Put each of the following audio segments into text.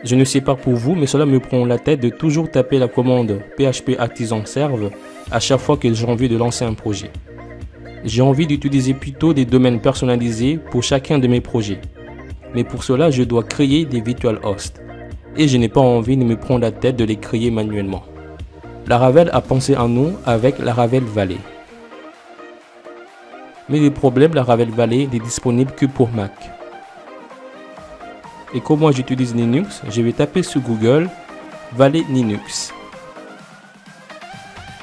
Je ne sais pas pour vous, mais cela me prend la tête de toujours taper la commande PHP Artisan Serve à chaque fois que j'ai envie de lancer un projet. J'ai envie d'utiliser plutôt des domaines personnalisés pour chacun de mes projets. Mais pour cela, je dois créer des virtual hosts. Et je n'ai pas envie de me prendre la tête de les créer manuellement. Laravel a pensé à nous avec Laravel Valley. Mais le problème, Laravel Valley n'est disponible que pour Mac. Et comme moi j'utilise Linux, je vais taper sur Google Valley Linux.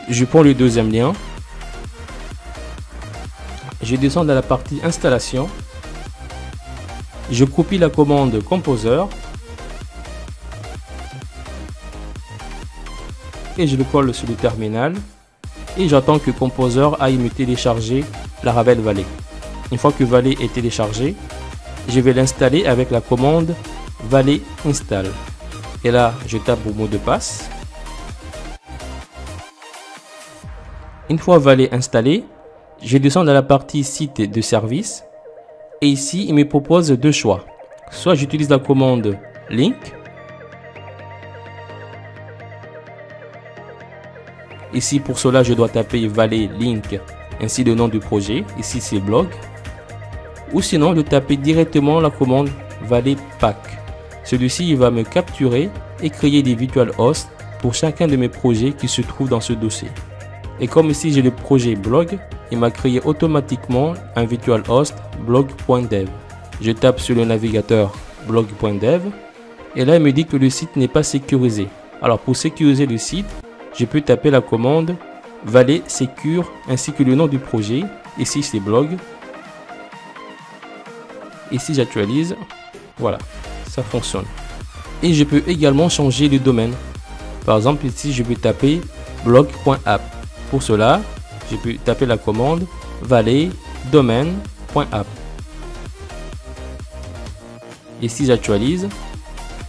Je prends le deuxième lien. Je descends dans la partie installation. Je copie la commande Composer. Et je le colle sur le terminal. Et j'attends que Composer aille me télécharger Laravel Valley. Une fois que Valley est téléchargé, je vais l'installer avec la commande Valley install. Et là, je tape mon mot de passe. Une fois Valley installé, je descends dans la partie site de service. Et ici, il me propose deux choix. Soit j'utilise la commande link. Ici, pour cela, je dois taper Valley link, ainsi le nom du projet. Ici, c'est blog. Ou sinon, de taper directement la commande Valley pack. Celui-ci, il va me capturer et créer des virtual hosts pour chacun de mes projets qui se trouvent dans ce dossier. Et comme ici, j'ai le projet blog, il m'a créé automatiquement un virtual host blog.dev. Je tape sur le navigateur blog.dev et là, il me dit que le site n'est pas sécurisé. Alors, pour sécuriser le site, je peux taper la commande Valley secure ainsi que le nom du projet. Ici, c'est blog. Ici, j'actualise. Voilà, ça fonctionne. Et je peux également changer de domaine. Par exemple, ici, je peux taper blog.app. Pour cela, je peux taper la commande Valley domaine.app. Ici, j'actualise.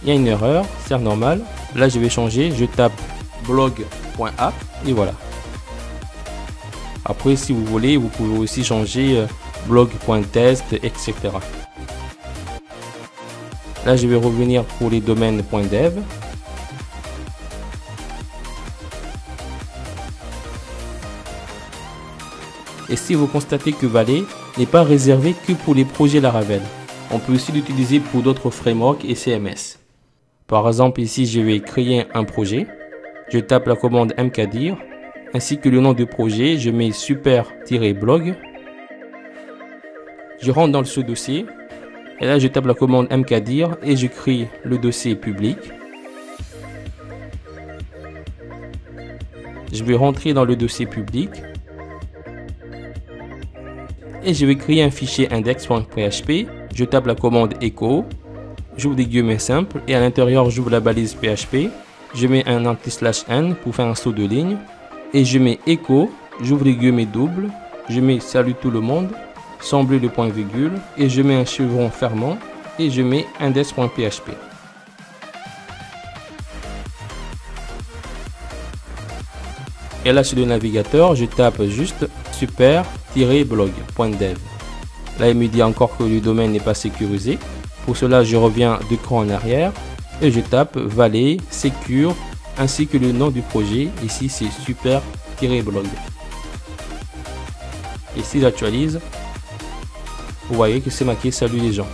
Il y a une erreur, c'est normal. Là, je vais changer. Je tape blog.app et voilà. Après, si vous voulez, vous pouvez aussi changer blog.test, etc. Là, je vais revenir pour les domaines.dev. Et si vous constatez que Valley n'est pas réservé que pour les projets Laravel, on peut aussi l'utiliser pour d'autres frameworks et CMS. Par exemple, ici, je vais créer un projet. Je tape la commande mkdir, ainsi que le nom du projet. Je mets super-blog. Je rentre dans ce dossier. Et là, je tape la commande mkdir et je crée le dossier public. Je vais rentrer dans le dossier public. Et je vais créer un fichier index.php. Je tape la commande echo. J'ouvre des guillemets simples et à l'intérieur, j'ouvre la balise PHP. Je mets un anti/n pour faire un saut de ligne. Et je mets echo. J'ouvre les guillemets doubles. Je mets salut tout le monde. Sans bleu le point virgule et je mets un chevron fermant et je mets index.php. Et là sur le navigateur, je tape juste super-blog.dev. Là il me dit encore que le domaine n'est pas sécurisé. Pour cela je reviens 2 crans en arrière et je tape Valley secure ainsi que le nom du projet. Ici c'est super-blog. Et si j'actualise, vous voyez que c'est marqué salut les gens.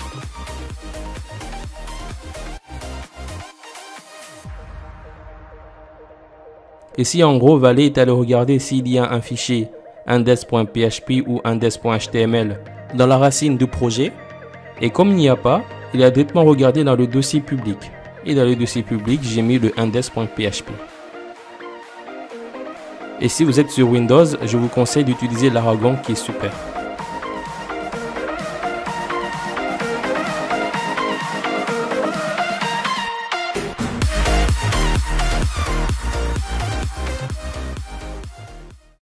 Ici en gros, Valley est allé regarder s'il y a un fichier index.php ou index.html dans la racine du projet. Et comme il n'y a pas, il a directement regardé dans le dossier public. Et dans le dossier public, j'ai mis le index.php. Et si vous êtes sur Windows, je vous conseille d'utiliser l'Aragon qui est super.